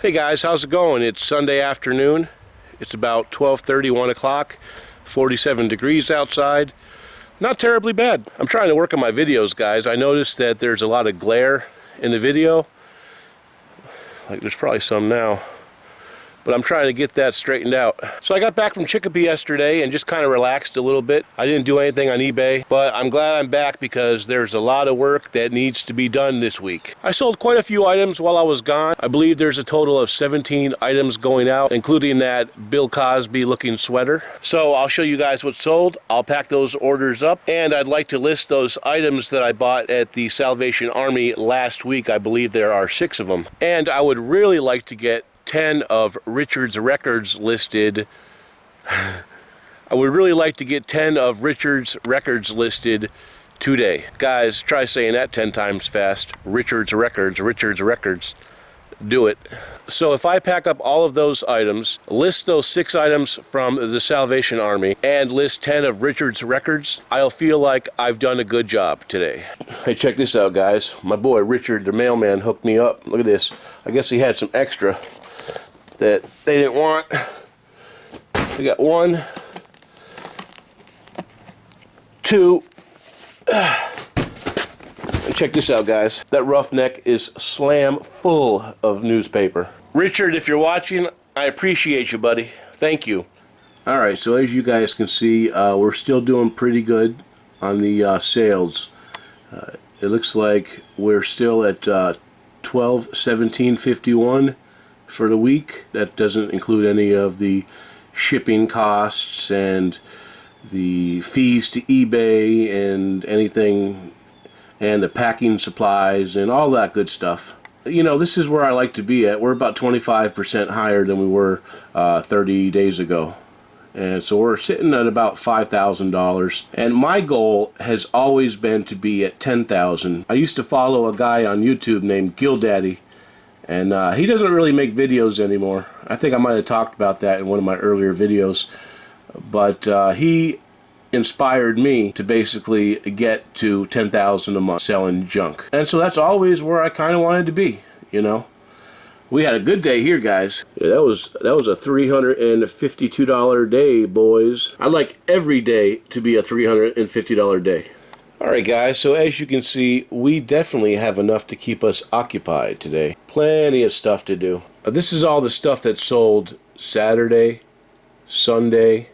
Hey guys, how's it going? It's Sunday afternoon. It's about 12:30, 1 o'clock, 47 degrees outside. Not terribly bad. I'm trying to work on my videos, guys. I noticed that there's a lot of glare in the video. Like there's probably some now. But I'm trying to get that straightened out. So I got back from Chicopee yesterday and just kind of relaxed a little bit. I didn't do anything on eBay, but I'm glad I'm back because there's a lot of work that needs to be done this week. I sold quite a few items while I was gone. I believe there's a total of 17 items going out, including that Bill Cosby looking sweater. So I'll show you guys what's sold. I'll pack those orders up, and I'd like to list those items that I bought at the Salvation Army last week. I believe there are 6 of them. And I would really like to get 10 of Richard's records listed. I would really like to get 10 of Richard's records listed today. Guys, try saying that 10 times fast. Richard's records, Richard's records. Do it. So if I pack up all of those items, list those 6 items from the Salvation Army, and list 10 of Richard's records, I'll feel like I've done a good job today. Hey, check this out, guys. My boy Richard, the mailman, hooked me up. Look at this. I guess he had some extra that they didn't want. We got 1, 2. And check this out, guys. That roughneck is slam full of newspaper. Richard, if you're watching, I appreciate you, buddy. Thank you. All right, so as you guys can see, we're still doing pretty good on the sales. It looks like we're still at $12.17.51 for the week. That doesn't include any of the shipping costs and the fees to eBay and anything, and the packing supplies and all that good stuff. You know, this is where I like to be at. We're about 25% higher than we were 30 days ago. And so we're sitting at about $5,000. And my goal has always been to be at $10,000. I used to follow a guy on YouTube named GillDaddy, and he doesn't really make videos anymore. I think I might have talked about that in one of my earlier videos. But he inspired me to basically get to $10,000 a month selling junk. And so that's always where I kind of wanted to be, you know. We had a good day here, guys. Yeah, that was a $352 day, boys. I like every day to be a $350 day. Alright guys, so as you can see, we definitely have enough to keep us occupied today. Plenty of stuff to do. This is all the stuff that sold Saturday, Sunday,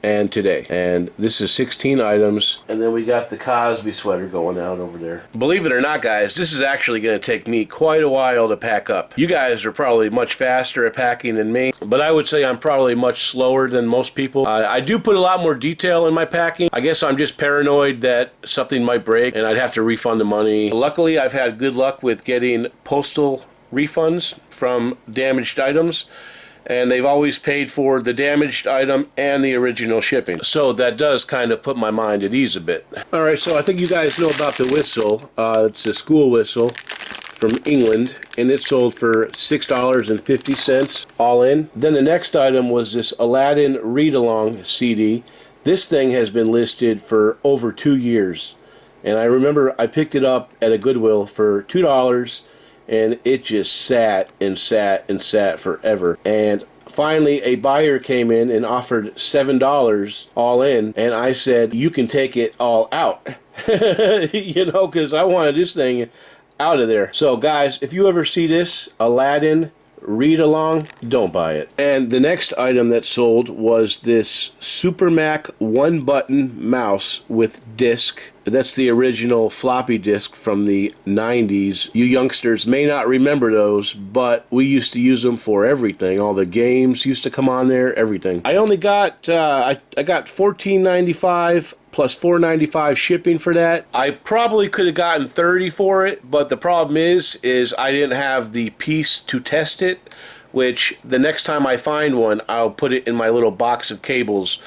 and today. And this is 16 items. And then we got the Cosby sweater going out over there. Believe it or not, guys, this is actually going to take me quite a while to pack up. You guys are probably much faster at packing than me, but I would say I'm probably much slower than most people. I do put a lot more detail in my packing. I guess I'm just paranoid that something might break and I'd have to refund the money. Luckily, I've had good luck with getting postal refunds from damaged items, and they've always paid for the damaged item and the original shipping. So that does kind of put my mind at ease a bit. Alright, so I think you guys know about the whistle. It's a school whistle from England, and it sold for $6.50 all in. Then the next item was this Aladdin read-along CD. This thing has been listed for over 2 years. And I remember I picked it up at a Goodwill for $2, and it just sat and sat and sat forever. And finally a buyer came in and offered $7 all in, and I said, you can take it all out. You know, because I wanted this thing out of there. So guys, if you ever see this Aladdin read along, don't buy it. And the next item that sold was this Super Mac 1-button mouse with disc. That's the original floppy disk from the 90s. You youngsters may not remember those, but we used to use them for everything. All the games used to come on there, everything. I only got I got $14.95 plus $4.95 shipping for that. I probably could have gotten $30 for it, but the problem is I didn't have the piece to test it, which the next time I find one, I'll put it in my little box of cables,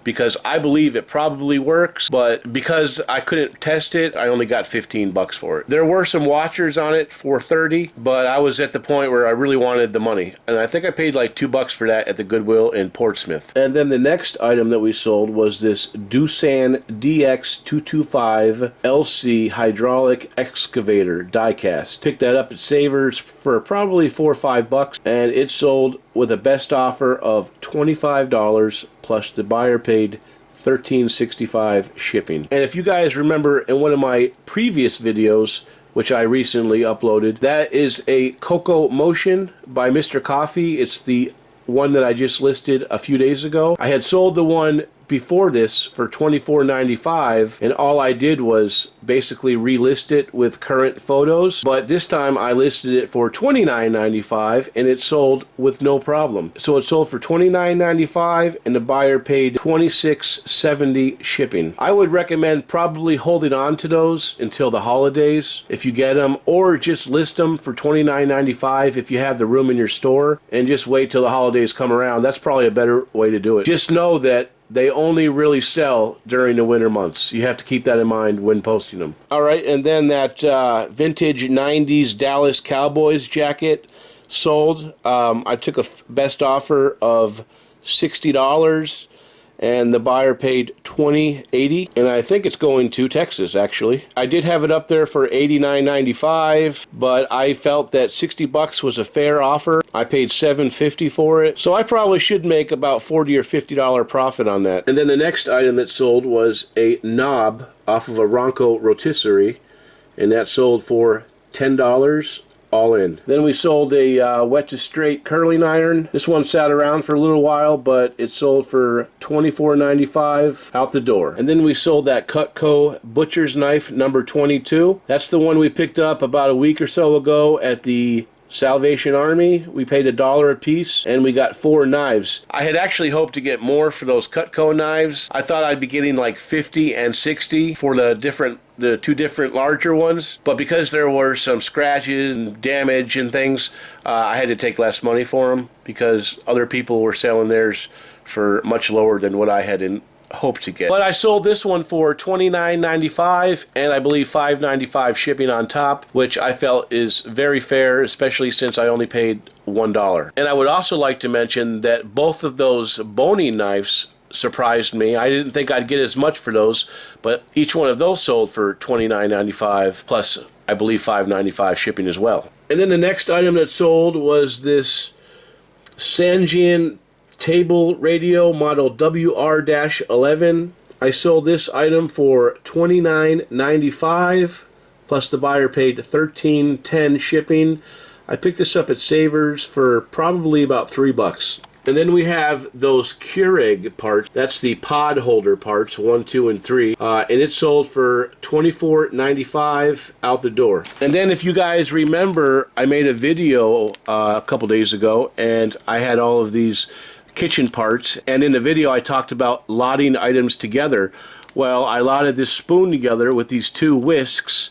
because I believe it probably works, but because I couldn't test it, I only got 15 bucks for it. There were some watchers on it for 30, but I was at the point where I really wanted the money, and I think I paid like $2 for that at the Goodwill in Portsmouth. And then the next item that we sold was this Doosan DX225 LC hydraulic excavator diecast. Picked that up at Savers for probably $4 or $5, and it sold with a best offer of $25 plus the buyer paid $13.65 shipping. And if you guys remember in one of my previous videos, which I recently uploaded, that is a Coco Motion by Mr. Coffee. It's the one that I just listed a few days ago. I had sold the one before this for $24.95, and all I did was basically relist it with current photos, but this time I listed it for $29.95 and it sold with no problem. So it sold for $29.95 and the buyer paid $26.70 shipping. I would recommend probably holding on to those until the holidays if you get them, or just list them for $29.95 if you have the room in your store and just wait till the holidays come around. That's probably a better way to do it. Just know that they only really sell during the winter months. You have to keep that in mind when posting them. All right, and then that vintage 90s Dallas Cowboys jacket sold. I took a best offer of $60, and the buyer paid $20.80, and I think it's going to Texas, actually. I did have it up there for $89.95, but I felt that $60 was a fair offer. I paid $7.50 for it, so I probably should make about $40 or $50 profit on that. And then the next item that sold was a knob off of a Ronco rotisserie, and that sold for $10 all in. Then we sold a wet to straight curling iron. This one sat around for a little while, but it sold for $24.95 out the door. And then we sold that Cutco butcher's knife number 22. That's the one we picked up about a week or so ago at the Salvation Army. We paid $1 a piece and we got 4 knives. I had actually hoped to get more for those Cutco knives. I thought I'd be getting like 50 and 60 for the two different larger ones, but because there were some scratches and damage and things, I had to take less money for them because other people were selling theirs for much lower than what I had hoped to get. But I sold this one for $29.95 and I believe $5.95 shipping on top, which I felt is very fair, especially since I only paid $1. And I would also like to mention that both of those boning knives surprised me. I didn't think I'd get as much for those, but each one of those sold for $29.95 plus I believe $5.95 shipping as well. And then the next item that sold was this Sangean table radio model WR-11. I sold this item for $29.95 plus the buyer paid $13.10 shipping. I picked this up at Savers for probably about $3. And then we have those Keurig parts. That's the pod holder parts, 1, 2, and 3. And it sold for $24.95 out the door. And then if you guys remember, I made a video a couple days ago, and I had all of these kitchen parts. And in the video, I talked about lotting items together. Well, I lotted this spoon together with these 2 whisks,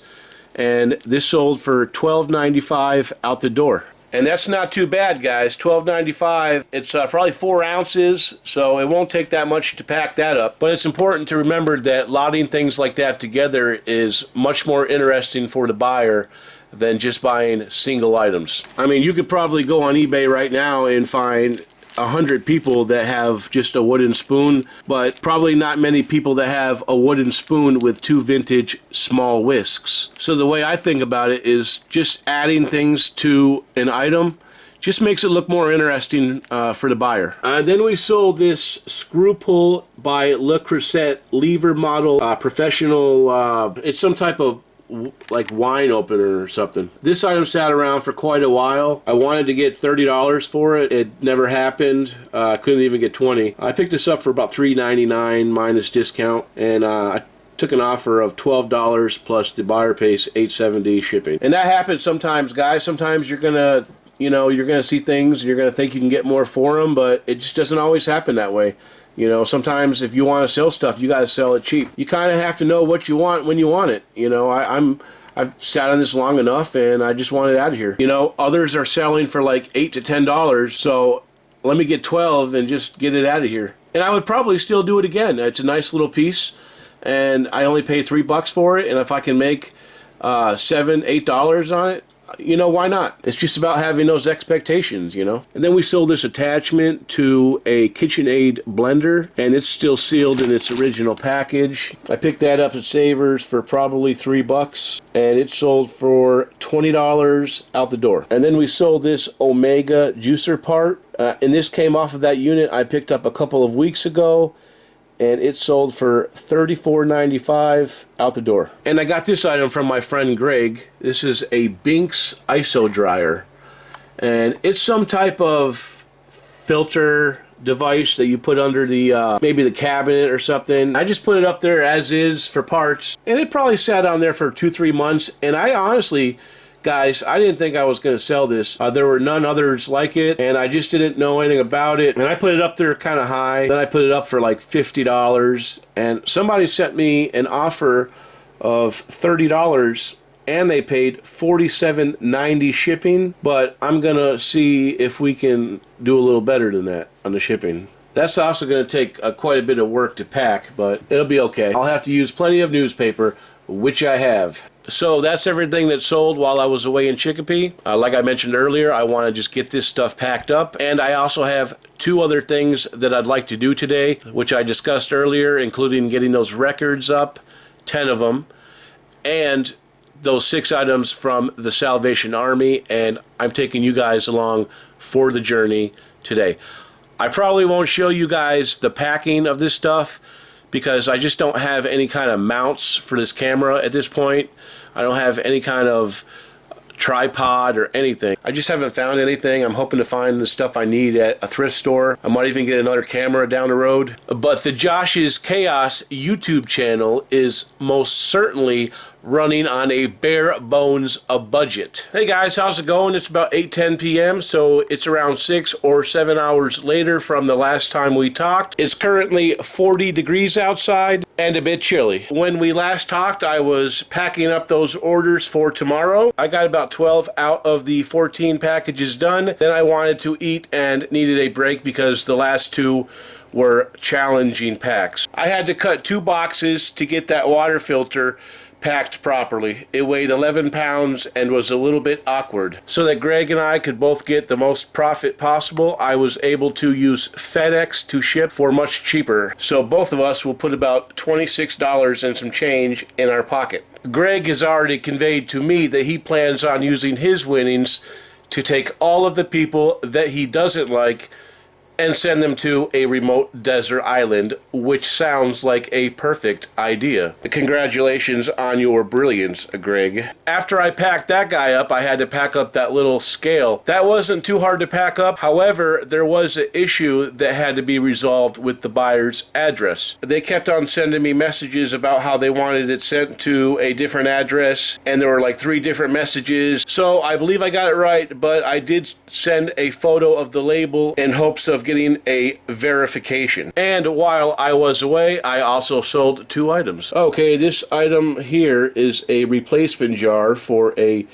and this sold for $12.95 out the door. And that's not too bad, guys. $12.95. It's probably 4 ounces, so it won't take that much to pack that up. But it's important to remember that lotting things like that together is much more interesting for the buyer than just buying single items. I mean, you could probably go on eBay right now and find 100 people that have just a wooden spoon, but probably not many people that have a wooden spoon with 2 vintage small whisks. So the way I think about it is just adding things to an item just makes it look more interesting for the buyer. Then we sold this screw pull by Le Creuset lever model professional. It's some type of like wine opener or something. This item sat around for quite a while. I wanted to get $30 for it. It never happened. I couldn't even get 20. I picked this up for about $3.99 minus discount, and I took an offer of $12 plus the buyer pays $8.70 shipping. And that happens sometimes, guys. Sometimes you're gonna, you're gonna see things and you're gonna think you can get more for them, but it just doesn't always happen that way. Sometimes if you want to sell stuff, you got to sell it cheap. You kind of have to know what you want when you want it. I've sat on this long enough and I just want it out of here. Others are selling for like $8 to $10. So let me get 12 and just get it out of here. And I would probably still do it again. It's a nice little piece, and I only paid $3 for it, and if I can make $7, $8 on it, you know, why not? It's just about having those expectations, you know. And then we sold this attachment to a KitchenAid blender, and it's still sealed in its original package. I picked that up at Savers for probably $3, and it sold for $20 out the door. And then we sold this Omega juicer part, and this came off of that unit I picked up a couple of weeks ago, and it sold for $34.95 out the door. And I got this item from my friend Greg. This is a Binks ISO dryer, and it's some type of filter device that you put under the maybe the cabinet or something. I just put it up there as is for parts, and it probably sat on there for 2-3 months, and I honestly, guys, I didn't think I was going to sell this. There were none others like it, and I just didn't know anything about it. And I put it up there kind of high. Then I put it up for like $50, and somebody sent me an offer of $30, and they paid $47.90 shipping. But I'm going to see if we can do a little better than that on the shipping. That's also going to take quite a bit of work to pack, but it'll be okay. I'll have to use plenty of newspaper, which I have. So that's everything that sold while I was away in Chicopee. Like I mentioned earlier, I want to just get this stuff packed up. And I also have 2 other things that I'd like to do today, which I discussed earlier, including getting those records up, 10 of them, and those 6 items from the Salvation Army. And I'm taking you guys along for the journey today. I probably won't show you guys the packing of this stuff, because I just don't have any kind of mounts for this camera at this point. I don't have any kind of tripod or anything. I just haven't found anything. I'm hoping to find the stuff I need at a thrift store. I might even get another camera down the road. But the Josh's Chaos YouTube channel is most certainly running on a bare bones budget. Hey guys, how's it going? It's about 8:10 p.m. so it's around 6 or 7 hours later from the last time we talked. It's currently 40 degrees outside and a bit chilly. When we last talked, I was packing up those orders for tomorrow. I got about 12 out of the 14 packages done. Then I wanted to eat and needed a break because the last 2 were challenging packs. I had to cut 2 boxes to get that water filter packed properly. It weighed 11 pounds and was a little bit awkward. So that Greg and I could both get the most profit possible, I was able to use FedEx to ship for much cheaper. So both of us will put about $26 and some change in our pocket. Greg has already conveyed to me that he plans on using his winnings to take all of the people that he doesn't like and send them to a remote desert island, which sounds like a perfect idea. Congratulations on your brilliance, Greg. After I packed that guy up, I had to pack up that little scale. That wasn't too hard to pack up. However, there was an issue that had to be resolved with the buyer's address. They kept on sending me messages about how they wanted it sent to a different address, and there were like 3 different messages. So I believe I got it right, but I did send a photo of the label in hopes of getting a verification. And while I was away, I also sold 2 items. Okay, this item here is a replacement jar for a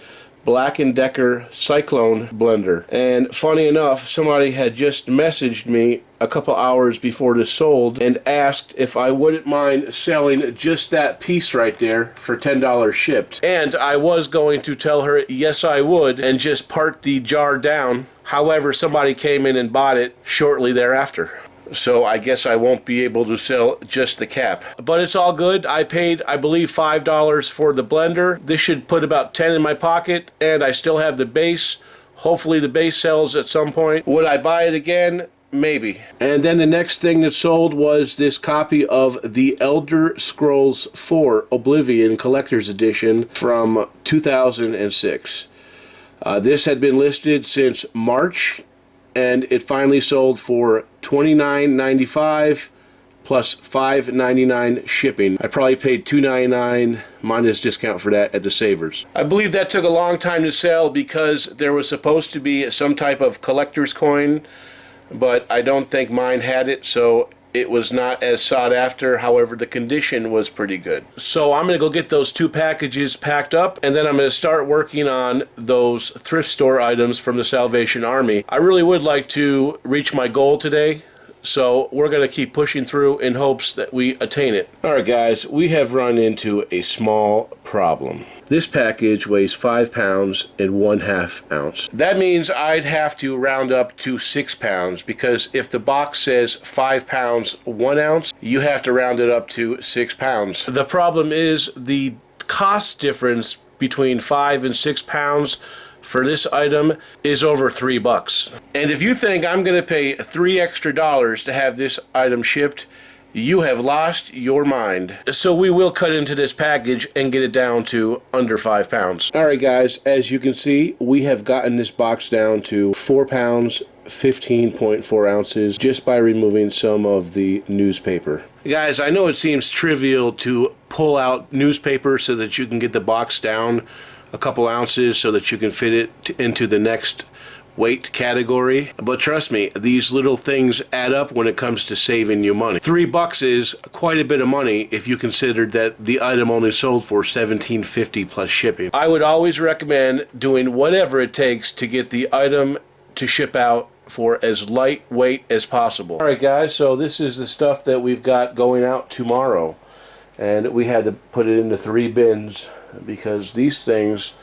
Black & Decker Cyclone blender. And funny enough, somebody had just messaged me a couple hours before this sold and asked if I wouldn't mind selling just that piece right there for $10 shipped. And I was going to tell her yes I would and just part the jar down. However, somebody came in and bought it shortly thereafter. So I guess I won't be able to sell just the cap. But it's all good. I paid, I believe, $5 for the blender. This should put about 10 in my pocket, and I still have the base. Hopefully the base sells at some point. Would I buy it again? Maybe. And then the next thing that sold was this copy of The Elder Scrolls 4 Oblivion Collector's Edition from 2006. This had been listed since March, and it finally sold for $29.95 plus $5.99 shipping. I probably paid $2.99 minus discount for that at the Savers. I believe that took a long time to sell because there was supposed to be some type of collector's coin, but I don't think mine had it, so it was not as sought after. However, the condition was pretty good. So I'm going to go get those 2 packages packed up, and then I'm going to start working on those thrift store items from the Salvation Army. I really would like to reach my goal today, so we're going to keep pushing through in hopes that we attain it. Alright guys, we have run into a small problem. This package weighs 5 pounds and 1/2 ounce. That means I'd have to round up to 6 pounds, because if the box says 5 pounds 1 ounce, you have to round it up to 6 pounds. The problem is the cost difference between 5 and 6 pounds for this item is over $3. And if you think I'm going to pay $3 extra to have this item shipped, you have lost your mind. So we will cut into this package and get it down to under 5 pounds. Alright guys, as you can see, we have gotten this box down to 4 pounds 15.4 ounces just by removing some of the newspaper. Guys, I know it seems trivial to pull out newspaper so that you can get the box down a couple ounces so that you can fit it into the next weight category, but trust me, these little things add up when it comes to saving you money. $3 is quite a bit of money if you consider that the item only sold for $17.50 plus shipping. I would always recommend doing whatever it takes to get the item to ship out for as lightweight as possible. Alright guys, so this is the stuff that we've got going out tomorrow, and we had to put it into 3 bins because these things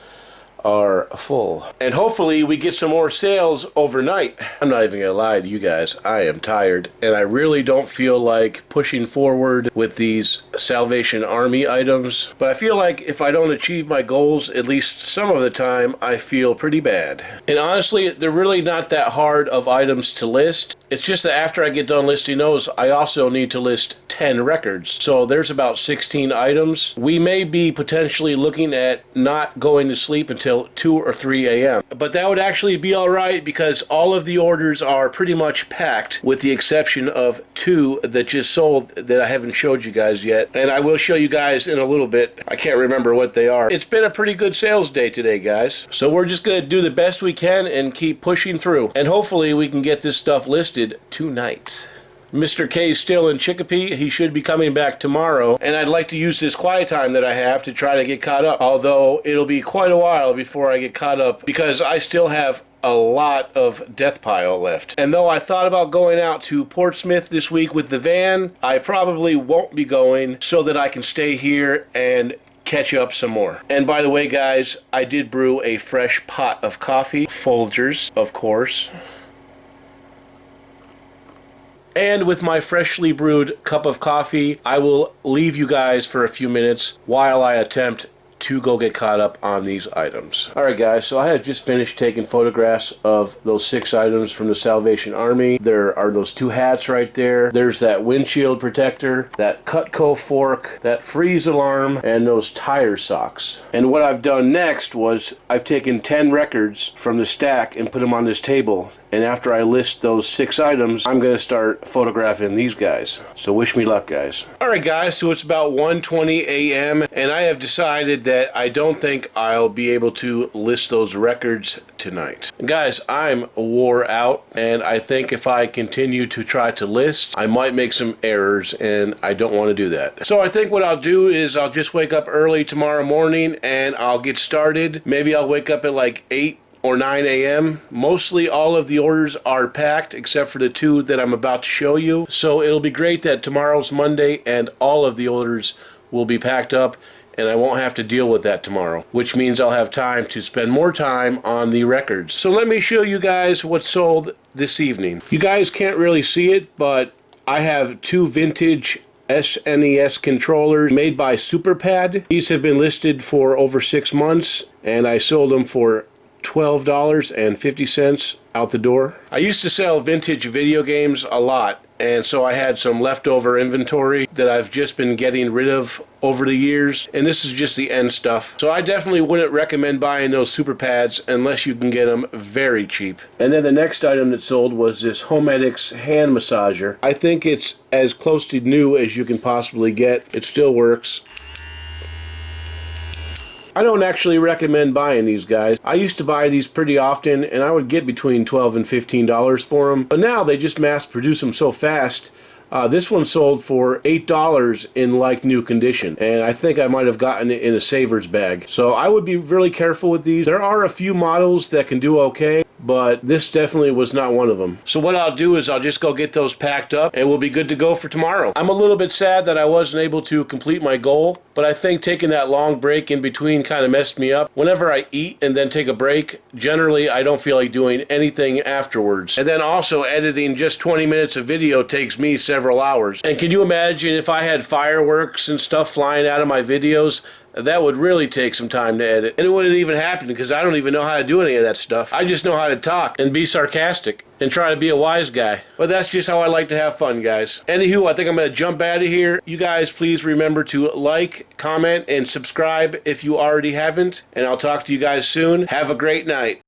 are full. And hopefully we get some more sales overnight. I'm not even gonna lie to you guys, I am tired and I really don't feel like pushing forward with these Salvation Army items, but I feel like if I don't achieve my goals at least some of the time, I feel pretty bad. And honestly, they're really not that hard of items to list. It's just that after I get done listing those, I also need to list 10 records. So there's about 16 items. We may be potentially looking at not going to sleep until 2 or 3 a.m. But that would actually be alright because all of the orders are pretty much packed with the exception of 2 that just sold that I haven't showed you guys yet. And I will show you guys in a little bit. I can't remember what they are. It's been a pretty good sales day today, guys. So we're just going to do the best we can and keep pushing through. And hopefully we can get this stuff listed tonight. Mr. K is still in Chicopee. He should be coming back tomorrow, and I'd like to use this quiet time that I have to try to get caught up, although it'll be quite a while before I get caught up because I still have a lot of death pile left. And though I thought about going out to Portsmouth this week with the van, I probably won't be going so that I can stay here and catch up some more. And by the way, guys, I did brew a fresh pot of coffee, Folgers, of course. And with my freshly brewed cup of coffee, I will leave you guys for a few minutes while I attempt to go get caught up on these items. Alright guys, so I have just finished taking photographs of those 6 items from the Salvation Army. There are those 2 hats right there. There's that windshield protector, that Cutco fork, that freeze alarm, and those tire socks. And what I've done next was I've taken 10 records from the stack and put them on this table. And after I list those 6 items, I'm going to start photographing these guys. So wish me luck, guys. Alright guys, so it's about 1:20 a.m. and I have decided that I don't think I'll be able to list those records tonight. Guys, I'm wore out, and I think if I continue to try to list, I might make some errors, and I don't want to do that. So I think what I'll do is I'll just wake up early tomorrow morning and I'll get started. Maybe I'll wake up at like 8 or 9 a.m. Mostly all of the orders are packed except for the 2 that I'm about to show you. So it'll be great that tomorrow's Monday and all of the orders will be packed up and I won't have to deal with that tomorrow, which means I'll have time to spend more time on the records. So let me show you guys what's sold this evening. You guys can't really see it, but I have 2 vintage SNES controllers made by SuperPad. These have been listed for over 6 months and I sold them for $12.50 out the door. I used to sell vintage video games a lot, and so I had some leftover inventory that I've just been getting rid of over the years, and this is just the end stuff. So I definitely wouldn't recommend buying those Super Pads unless you can get them very cheap. And then the next item that sold was this Homedics hand massager. I think it's as close to new as you can possibly get. It still works. I don't actually recommend buying these guys. I used to buy these pretty often and I would get between $12 and $15 for them, but now they just mass produce them so fast This one sold for $8 in like new condition, and I think I might have gotten it in a saver's bag. So I would be really careful with these. There are a few models that can do okay, but this definitely was not one of them. So what I'll do is I'll just go get those packed up and we'll be good to go for tomorrow. I'm a little bit sad that I wasn't able to complete my goal, but I think taking that long break in between kind of messed me up. Whenever I eat and then take a break, generally I don't feel like doing anything afterwards. And then also editing just 20 minutes of video takes me several hours. And can you imagine if I had fireworks and stuff flying out of my videos? That would really take some time to edit. And it wouldn't even happen because I don't even know how to do any of that stuff. I just know how to talk and be sarcastic and try to be a wise guy. But that's just how I like to have fun, guys. Anywho, I think I'm going to jump out of here. You guys please remember to like, comment, and subscribe if you already haven't. And I'll talk to you guys soon. Have a great night.